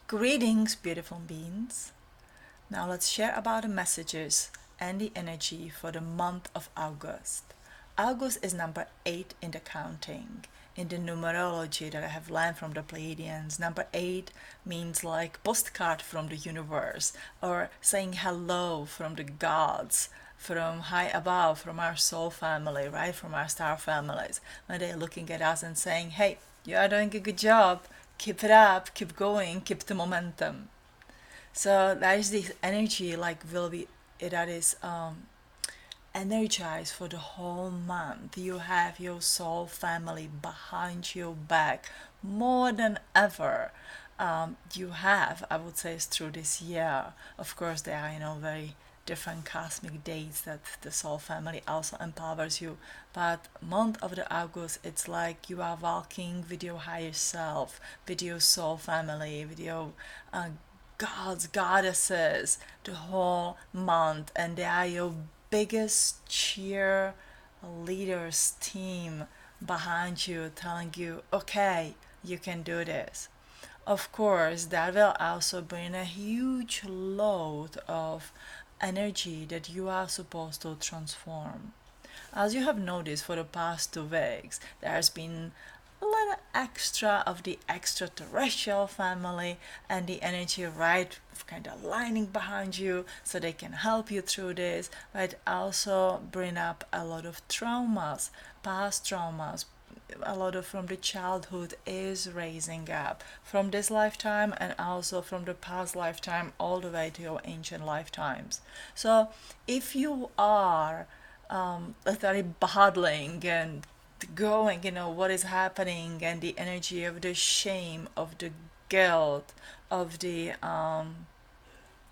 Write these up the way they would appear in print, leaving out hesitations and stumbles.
Greetings, beautiful beings. Now let's share about the messages and the energy for the month of August. August is number 8 in the counting. In the numerology that I have learned from the Pleiadians, number 8 means like postcard from the universe or saying hello from the gods, from high above, from our soul family, right? From our star families. When they're looking at us and saying, hey, you are doing a good job. Keep it up, keep going, keep the momentum. So that is this energy like will be that is energized for the whole month. You have your soul family behind your back more than ever. You have, I would say, through this year. Of course, there are very different cosmic dates that the soul family also empowers you. But month of the August, it's like you are walking with your higher self, with your soul family, with your gods, goddesses, the whole month, and they are your biggest cheer leaders team behind you, telling you, okay, you can do this. Of course, that will also bring a huge load of energy that you are supposed to transform. As you have noticed for the past 2 weeks, there has been a little extra of the extraterrestrial family and the energy right kind of lining behind you so they can help you through this, but also bring up a lot of traumas, past traumas, a lot of from the childhood is raising up from this lifetime and also from the past lifetime all the way to your ancient lifetimes. So if you are literally battling and going, what is happening and the energy of the shame, of the guilt, of the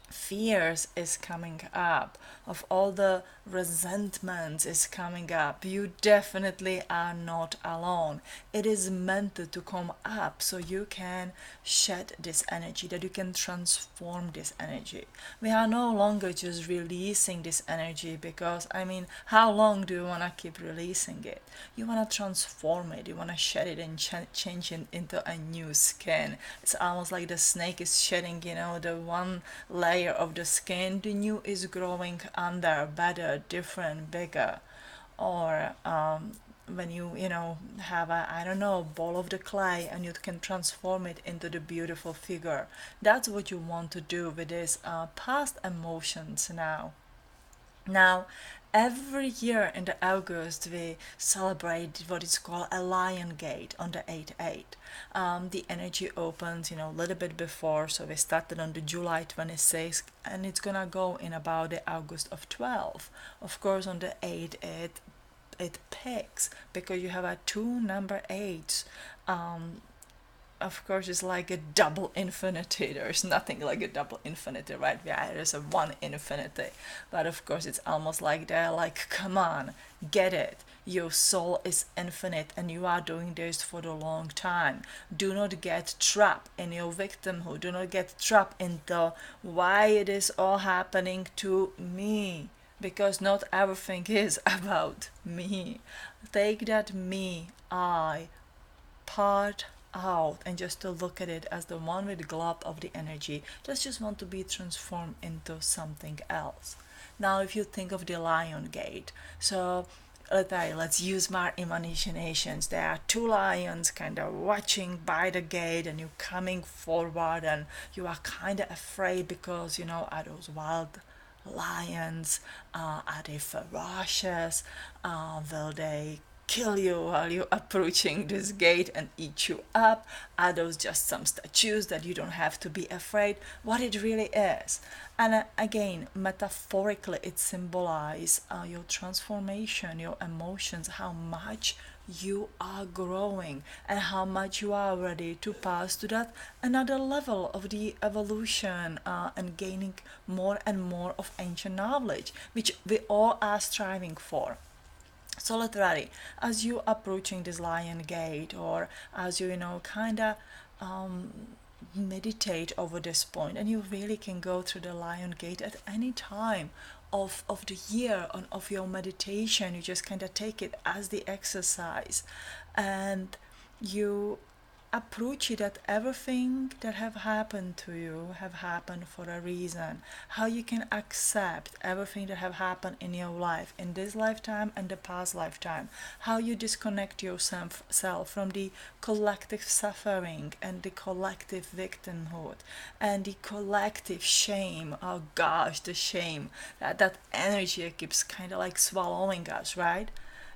fears is coming up, of all the resentments is coming up, you definitely are not alone. It is meant to come up so you can shed this energy, that you can transform this energy. We are no longer just releasing this energy because, how long do you want to keep releasing it? You want to transform it, you want to shed it and change it into a new skin. It's almost like the snake is shedding, the one layer of the skin, the new is growing under, better, different, bigger. Or when you have a, I don't know, ball of the clay and you can transform it into the beautiful figure. That's what you want to do with these past emotions now. Now, every year in the August we celebrate what is called a Lion Gate on the 8/8. The energy opens, a little bit before, so we started on the July 26th, and it's gonna go in about the August of 12. Of course, on the 8th it picks because you have a two number 8s. Of course, it's like a double infinity. There's nothing like a double infinity, right? Yeah, there's a one infinity. But of course, it's almost like they're like, come on, get it. Your soul is infinite and you are doing this for the long time. Do not get trapped in your victimhood. Do not get trapped into why it is all happening to me. Because not everything is about me. Take that me, I, part out and just to look at it as the one with the glob of the energy just want to be transformed into something else. Now if you think of the lion gate, so let's use my imaginations. There are two lions kind of watching by the gate and you coming forward and you are kind of afraid because are those wild lions, are they ferocious, will they kill you while you're approaching this gate and eat you up? Are those just some statues that you don't have to be afraid? What it really is. And again, metaphorically, it symbolizes your transformation, your emotions, how much you are growing and how much you are ready to pass to that another level of the evolution and gaining more and more of ancient knowledge, which we all are striving for. So literally, as you approaching this lion gate, or as you kind of um, meditate over this point, and you really can go through the lion gate at any time of the year and of your meditation. You just kind of take it as the exercise, and you approach it that everything that have happened to you have happened for a reason. How you can accept everything that have happened in your life in this lifetime and the past lifetime. How you disconnect yourself from the collective suffering and the collective victimhood and the collective shame. Oh gosh, the shame, that energy keeps kind of like swallowing us, right?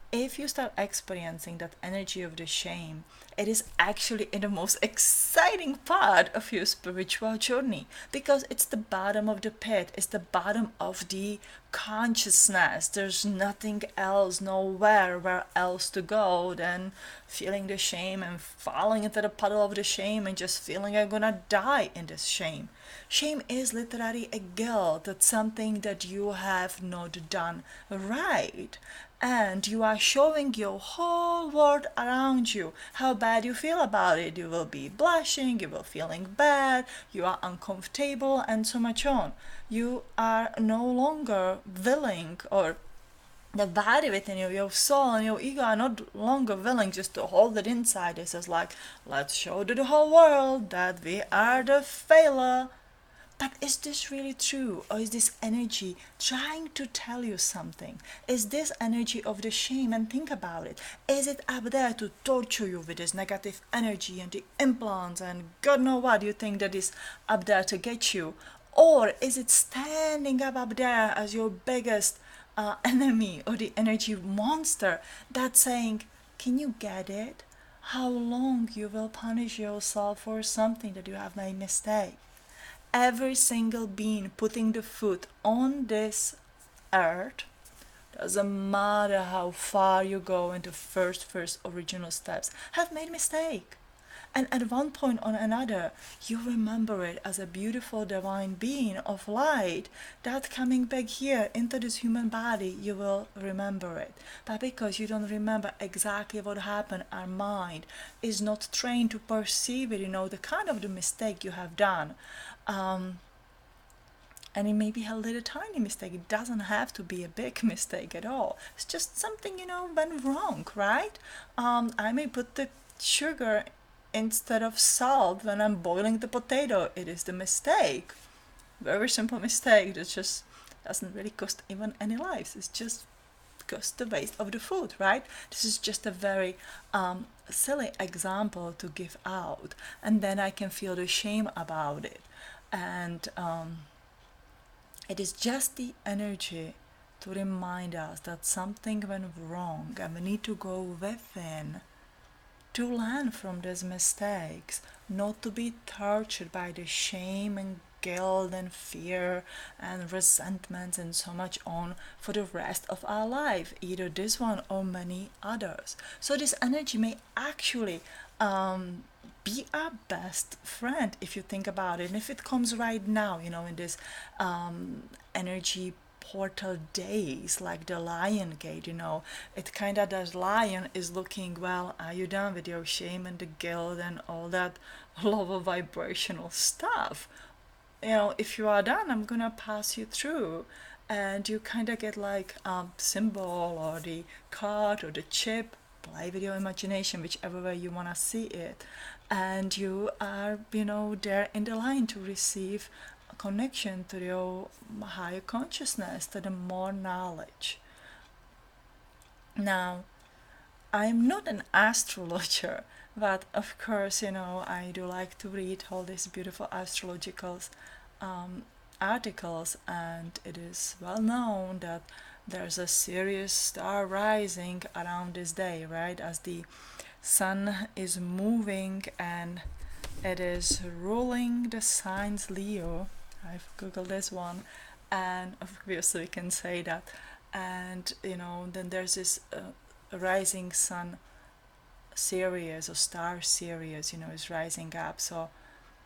If you start experiencing that energy of the shame, it is actually in the most exciting part of your spiritual journey, because it's the bottom of the pit, it's the bottom of the consciousness. There's nothing else, nowhere where else to go than feeling the shame and falling into the puddle of the shame and just feeling I'm gonna die in this shame. Shame is literally a guilt. That's something that you have not done right, and you are showing your whole world around you how bad you feel about it. You will be blushing, you will feeling bad, you are uncomfortable, and so much on. You are no longer willing, or the body within you, your soul and your ego are not longer willing just to hold it inside. This is like, let's show to the whole world that we are the failure. But is this really true? Or is this energy trying to tell you something? Is this energy of the shame? And think about it. Is it up there to torture you with this negative energy and the implants and God knows what you think that is up there to get you? Or is it standing up there as your biggest enemy, or the energy monster that's saying, can you get it? How long you will punish yourself for something that you have made mistake? Every single being putting the foot on this earth, doesn't matter how far you go into first original steps, have made mistake. And at one point or another, you remember it as a beautiful divine being of light that coming back here into this human body, you will remember it. But because you don't remember exactly what happened, our mind is not trained to perceive it, the kind of the mistake you have done. And it may be a little tiny mistake. It doesn't have to be a big mistake at all. It's just something, went wrong, right? I may put the sugar instead of salt when I'm boiling the potato. It is the mistake. Very simple mistake that just doesn't really cost even any lives. It's just cost the waste of the food, right? This is just a very silly example to give out, and then I can feel the shame about it. And it is just the energy to remind us that something went wrong and we need to go within to learn from these mistakes, not to be tortured by the shame and guilt and fear and resentment and so much on for the rest of our life, either this one or many others. So this energy may actually be our best friend if you think about it. And if it comes right now, in this energy portal days, like the lion gate, it kind of, the lion is looking, well, are you done with your shame and the guilt and all that lower vibrational stuff? If you are done, I'm gonna pass you through. And you kind of get like symbol or the card or the chip. Play with your imagination, whichever way you want to see it. And you are, there in the line to receive a connection to your higher consciousness, to the more knowledge. Now, I'm not an astrologer, but of course, I do like to read all these beautiful astrological articles, and it is well known that there's a serious star rising around this day, right? As the sun is moving and it is ruling the signs Leo. I've googled this one, and obviously we can say that. And then there's this rising sun Sirius, or star Sirius, is rising up. So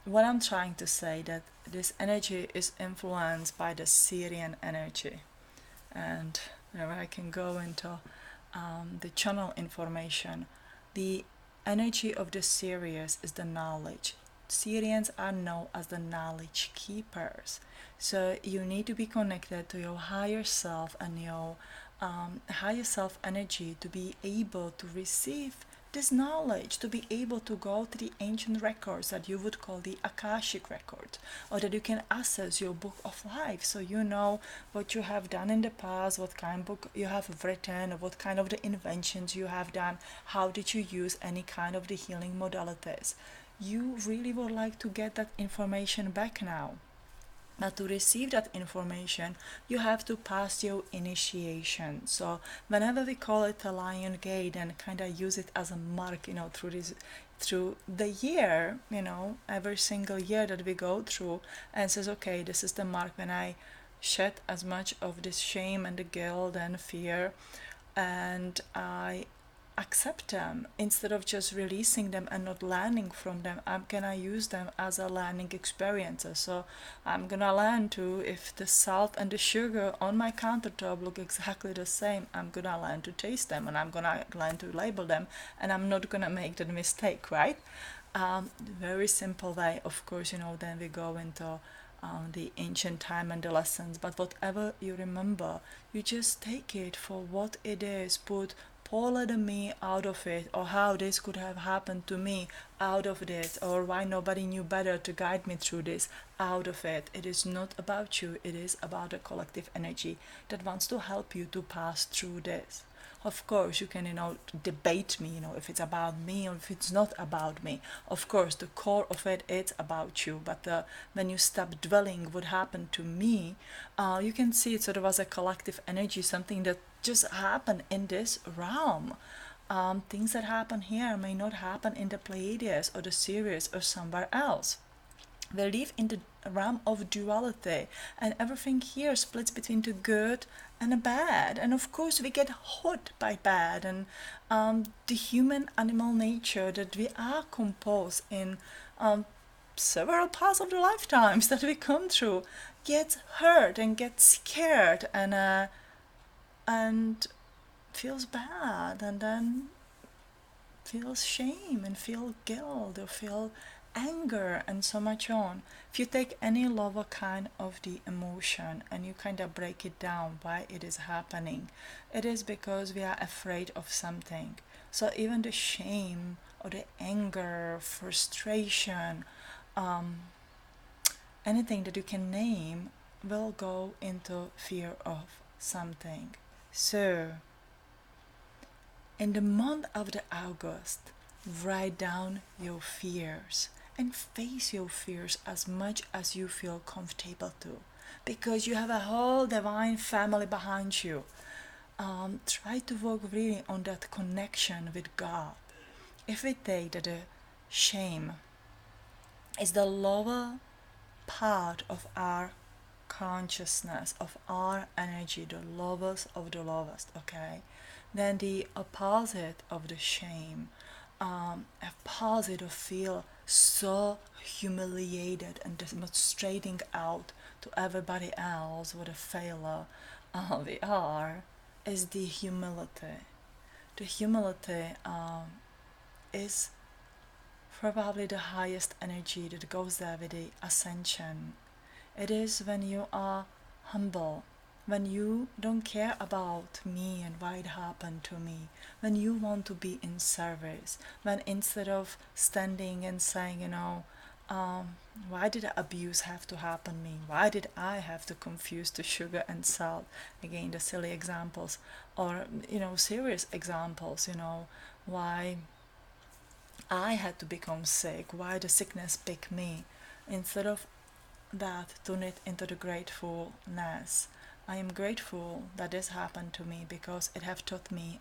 what I'm trying to say, that this energy is influenced by the Syrian energy. And I can go into the channel information. The energy of the Sirius is the knowledge. Syrians are known as the knowledge keepers. So you need to be connected to your higher self and your higher self energy to be able to receive this knowledge, to be able to go to the ancient records that you would call the Akashic records, or that you can access your book of life, so you know what you have done in the past, what kind of book you have written, or what kind of the inventions you have done, how did you use any kind of the healing modalities. You really would like to get that information back now. But to receive that information, you have to pass your initiation. So whenever we call it a lion gate and kind of use it as a mark, through the year, every single year that we go through, and says, okay, this is the mark when I shed as much of this shame and the guilt and fear, and I accept them instead of just releasing them and not learning from them. I'm gonna use them as a learning experience. So I'm gonna learn to, if the salt and the sugar on my countertop look exactly the same, I'm gonna learn to taste them, and I'm gonna learn to label them, and I'm not gonna make that mistake, right? Very simple way. Of course, then we go into the ancient time and the lessons, but whatever you remember, you just take it for what it is. Put Paula the me out of it, or how this could have happened to me out of this, or why nobody knew better to guide me through this out of it. It is not about you, it is about a collective energy that wants to help you to pass through this. Of course, you can, debate me, if it's about me or if it's not about me. Of course, the core of it, it's about you. But when you stop dwelling what happened to me, you can see it sort of as a collective energy, something that just happened in this realm. Things that happen here may not happen in the Pleiades or the Sirius or somewhere else. We live in the realm of duality, and everything here splits between the good and the bad. And of course, we get hurt by bad, and the human animal nature that we are composed in several parts of the lifetimes that we come through gets hurt and gets scared and feels bad, and then feels shame and feel guilt or feel anger and so much on. If you take any lower kind of the emotion and you kind of break it down why it is happening, it is because we are afraid of something. So even the shame or the anger, frustration, anything that you can name will go into fear of something. So in the month of the August, write down your fears and face your fears as much as you feel comfortable to, because you have a whole divine family behind you. Try to work really on that connection with God. If we take that the shame is the lower part of our consciousness, of our energy, the lowest of the lowest, okay? Then the opposite of the shame, a positive feel so humiliated and demonstrating out to everybody else what a failure we are, is the humility. The humility is probably the highest energy that goes there with the ascension. It is when you are humble, when you don't care about me and why it happened to me, when you want to be in service, when instead of standing and saying, why did abuse have to happen to me? Why did I have to confuse the sugar and salt? Again, the silly examples, or, serious examples, why I had to become sick, why the sickness picked me. Instead of that, turn it into the gratefulness. I am grateful that this happened to me, because it have taught me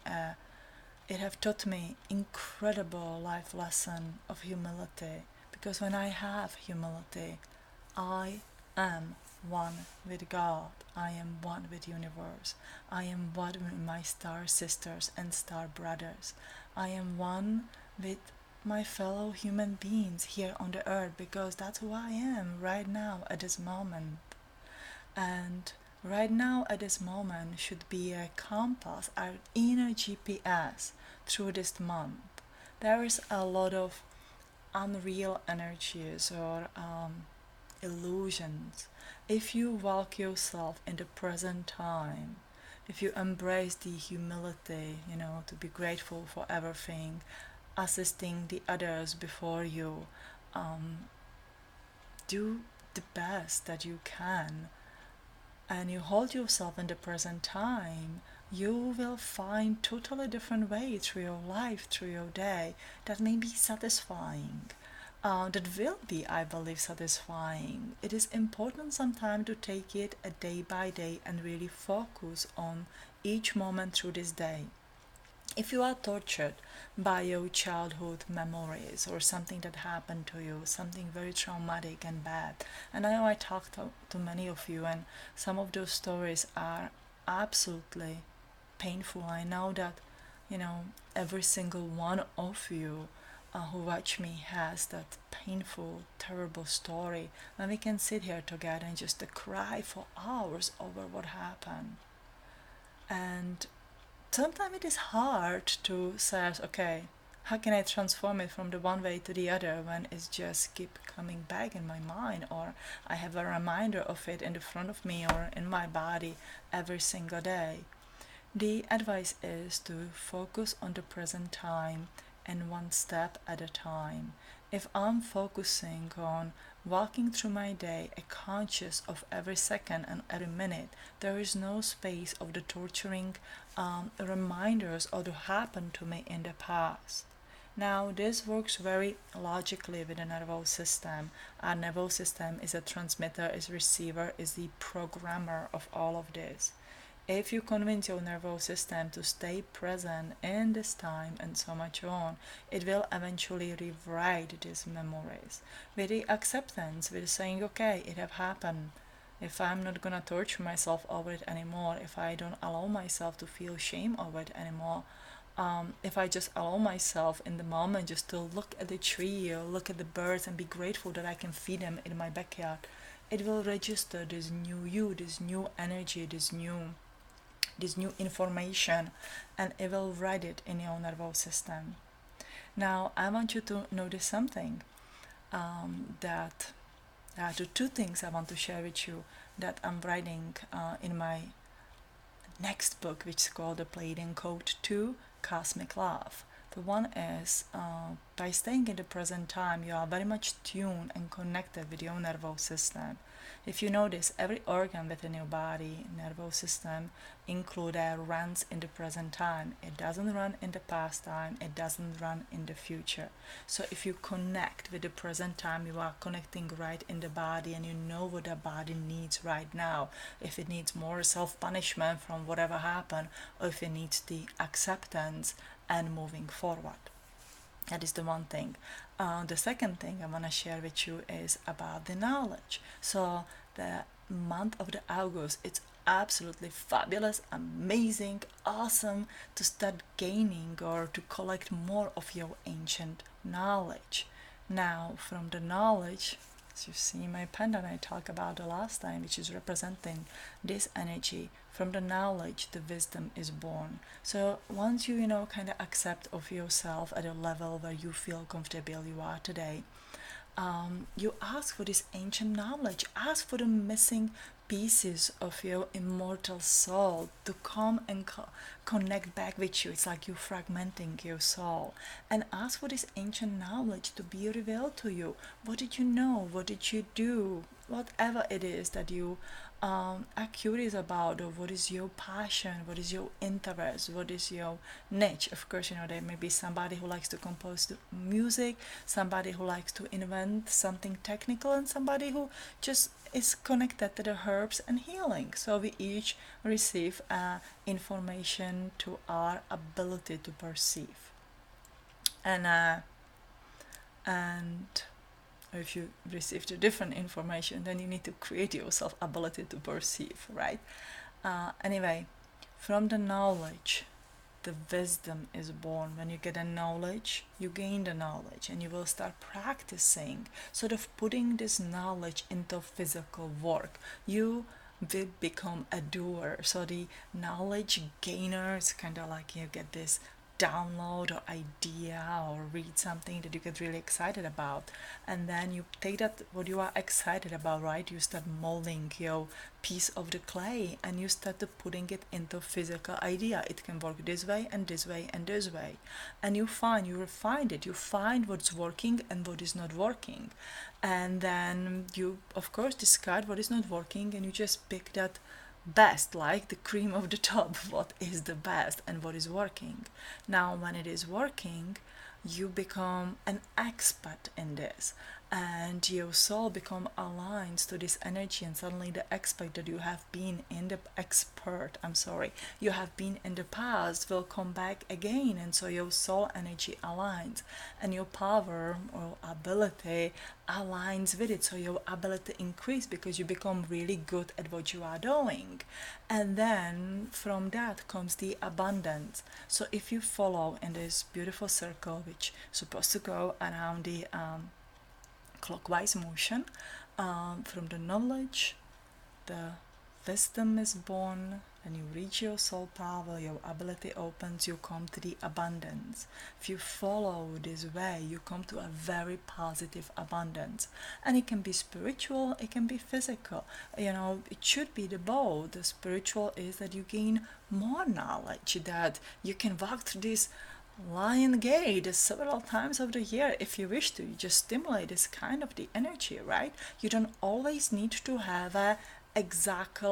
incredible life lesson of humility. Because when I have humility, I am one with God. I am one with universe. I am one with my star sisters and star brothers. I am one with my fellow human beings here on the earth, because that's who I am right now at this moment. And right now at this moment should be a compass, our inner GPS through this month. There is a lot of unreal energies or illusions. If you walk yourself in the present time, if you embrace the humility, to be grateful for everything, assisting the others before you. Um, do the best that you can, and you hold yourself in the present time, you will find totally different way through your life, through your day, that may be satisfying. That will be, I believe, satisfying. It is important sometimes to take it a day by day and really focus on each moment through this day. If you are tortured by your childhood memories or something that happened to you, something very traumatic and bad, and I know I talked to many of you, and some of those stories are absolutely painful. I know that, you know, every single one of you who watch me has that painful, terrible story, and we can sit here together and just cry for hours over what happened. And sometimes it is hard to say, okay, how can I transform it from the one way to the other when it's just keep coming back in my mind, or I have a reminder of it in the front of me or in my body every single day. The advice is to focus on the present time and one step at a time. If I'm focusing on walking through my day, a conscious of every second and every minute, there is no space of the torturing reminders of what happened to me in the past. Now, this works very logically with the nervous system. Our nervous system is a transmitter, is a receiver, is the programmer of all of this. If you convince your nervous system to stay present in this time and so much on, it will eventually rewrite these memories. With the acceptance, with saying, okay, it have happened. If I'm not gonna torture myself over it anymore, if I don't allow myself to feel shame over it anymore, if I just allow myself in the moment just to look at the tree or look at the birds and be grateful that I can feed them in my backyard, it will register this new you, this new energy, this new information, and it will write it in your nervous system. Now, I want you to notice something, that the two things I want to share with you that I'm writing in my next book, which is called The Pleiadian Code to Cosmic Love. The one is, by staying in the present time, you are very much tuned and connected with your nervous system. If you notice, every organ within your body, nervous system, included runs in the present time. It doesn't run in the past time, it doesn't run in the future. So if you connect with the present time, you are connecting right in the body, and you know what the body needs right now. If it needs more self-punishment from whatever happened, or if it needs the acceptance and moving forward. That is the one thing. The second thing I want to share with you is about the knowledge. So the month of the August, it's absolutely fabulous, amazing, awesome to start gaining or to collect more of your ancient knowledge. Now, from the knowledge, as you see my pendant I talked about the last time, which is representing this energy, from the knowledge the wisdom is born. So once you kind of accept of yourself at a level where you feel comfortable you are today, you ask for this ancient knowledge, ask for the missing pieces of your immortal soul to come and connect back with you. It's like you fragmenting your soul, and ask for this ancient knowledge to be revealed to you. What did you know? What did you do? Whatever it is that you are curious about, or what is your passion, what is your interest, what is your niche. Of course, there may be somebody who likes to compose the music, somebody who likes to invent something technical, and somebody who just is connected to the herbs and healing. So we each receive information to our ability to perceive. And if you received a different information, then you need to create yourself ability to perceive, right? Anyway, from the knowledge, the wisdom is born. When you get a knowledge, you gain the knowledge, and you will start practicing, sort of putting this knowledge into physical work. You will become a doer. So the knowledge gainer is kind of like you get this download or idea or read something that you get really excited about, and then you take that what you are excited about, right? You start molding your piece of the clay and you start to putting it into physical idea. It can work this way and this way and this way, and you refine it, you find what's working and what is not working, and then you of course discard what is not working and you just pick that best, like the cream of the top, what is the best and what is working. Now when it is working, you become an expert in this, and your soul become aligned to this energy, and suddenly the expert that you have been in the expert I'm sorry you have been in the past will come back again, and so your soul energy aligns and your power or ability aligns with it, so your ability increase because you become really good at what you are doing, and then from that comes the abundance. So if you follow in this beautiful circle which is supposed to go around the clockwise motion, from the knowledge, the wisdom is born, and you reach your soul power, your ability opens, you come to the abundance. If you follow this way, you come to a very positive abundance. And it can be spiritual, it can be physical. It should be the both. The spiritual is that you gain more knowledge, that you can walk through this lion gate several times of the year if you wish to. You just stimulate this kind of the energy, right? You don't always need to have a exact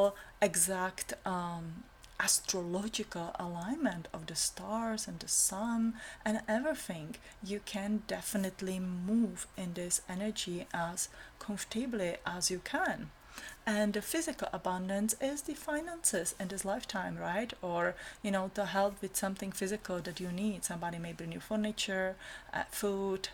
astrological alignment of the stars and the sun and everything. You can definitely move in this energy as comfortably as you can. And the physical abundance is the finances in this lifetime, right? Or to help with something physical that you need. Somebody may bring you furniture, food,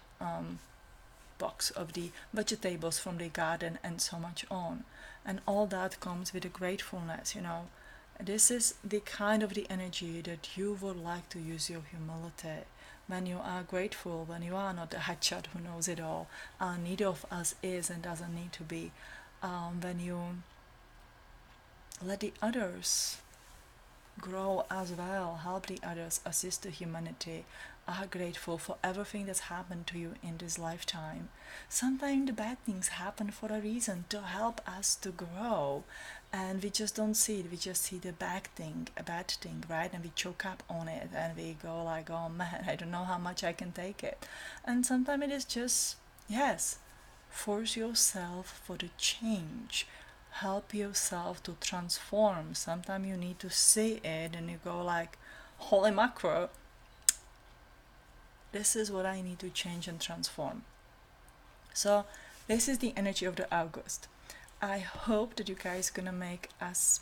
box of the vegetables from the garden, and so much on. And all that comes with a gratefulness. This is the kind of the energy that you would like to use your humility. When you are grateful, when you are not the hotshot who knows it all, neither of us is and doesn't need to be. When you let the others grow as well, help the others, assist the humanity, are grateful for everything that's happened to you in this lifetime. Sometimes the bad things happen for a reason, to help us to grow, and we just don't see it. We just see the a bad thing, right? And we choke up on it and we go like, oh man, I don't know how much I can take it. And sometimes it is just, yes, force yourself for the change, help yourself to transform. Sometimes you need to see it and you go like, holy macro, this is what I need to change and transform. So this is the energy of the August. I hope that you guys gonna make as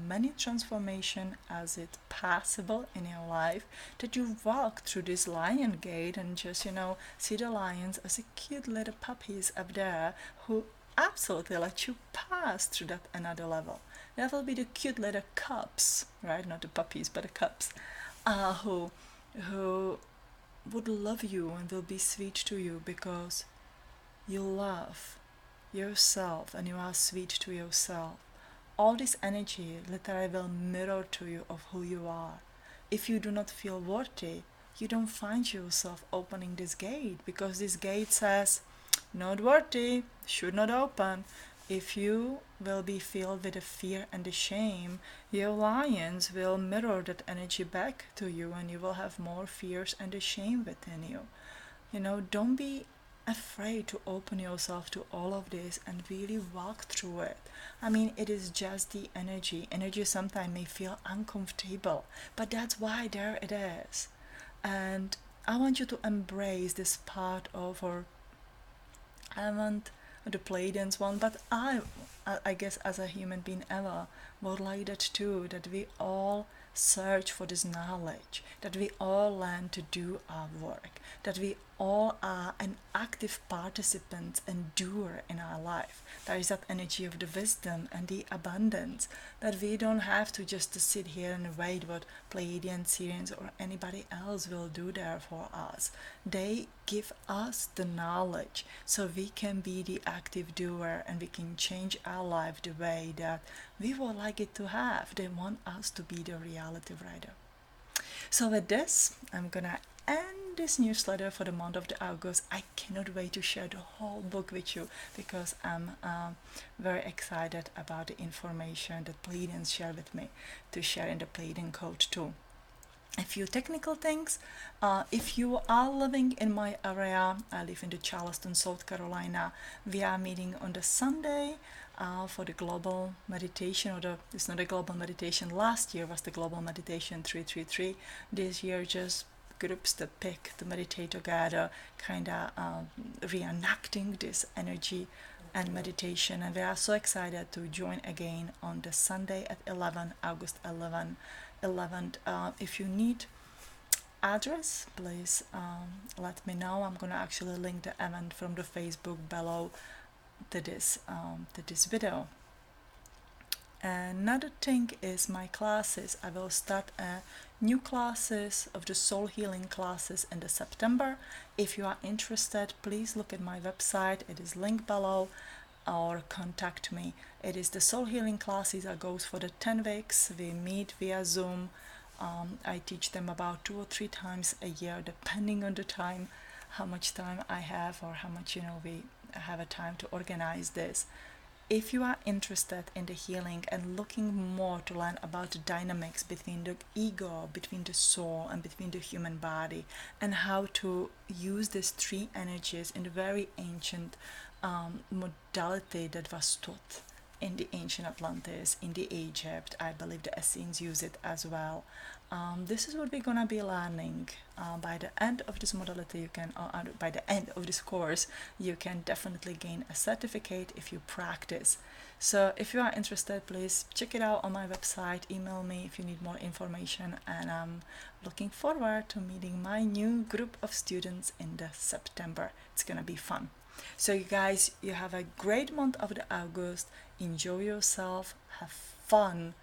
many transformation as it possible in your life, that you walk through this lion gate and just see the lions as a cute little puppies up there who absolutely let you pass through that another level. That will be the cute little cubs, right? Not the puppies, but the cubs, who would love you and will be sweet to you because you love yourself and you are sweet to yourself. All this energy literally will mirror to you of who you are. If you do not feel worthy, you don't find yourself opening this gate, because this gate says not worthy, should not open. If you will be filled with the fear and the shame, your lions will mirror that energy back to you, and you will have more fears and the shame within you. Don't be afraid to open yourself to all of this and really walk through it. I mean, it is just the energy. Energy sometimes may feel uncomfortable, but that's why there it is. And I want you to embrace this part of, or I want the play dance one, but I guess as a human being ever would like that too, that we all search for this knowledge, that we all learn to do our work, that we all are an active participant and doer in our life. There is that energy of the wisdom and the abundance, that we don't have to just to sit here and wait what Pleiadians, Syrians or anybody else will do there for us. They give us the knowledge so we can be the active doer and we can change our life the way that we would like it to have. They want us to be the reality writer. So with this, I'm gonna end this newsletter for the month of the August. I cannot wait to share the whole book with you because I'm very excited about the information that Pleiadians share with me to share in the Pleiadian code too. A few technical things. If you are living in my area, I live in the Charleston, South Carolina. We are meeting on the Sunday for the global meditation, it's not a global meditation. Last year was the global meditation 333. This year, just groups that pick to meditate together, kind of reenacting this energy and meditation. And we are so excited to join again on the Sunday at 11, August 11th. If you need address, please let me know. I'm gonna actually link the event from the Facebook below to this video. Another thing is my classes. I will start new classes of the soul healing classes in the September. If you are interested, please look at my website. It is linked below, or contact me. It is the soul healing classes that goes for the 10 weeks. We meet via Zoom. I teach them about 2 or 3 times a year, depending on the time, how much time I have, or how much we have a time to organize this. If you are interested in the healing and looking more to learn about the dynamics between the ego, between the soul, and between the human body, and how to use these 3 energies in the very ancient modality that was taught in the ancient Atlantis, in the Egypt, I believe the Essenes use it as well. This is what we're gonna be learning. By the end of this modality, you can, by the end of this course, you can definitely gain a certificate if you practice. So if you are interested, please check it out on my website, email me if you need more information, and I'm looking forward to meeting my new group of students in the September. It's gonna be fun. So you guys, you have a great month of the August. Enjoy yourself, have fun,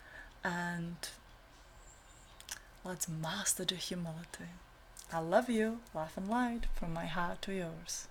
and let's master the humility. I love you, laugh and light, from my heart to yours.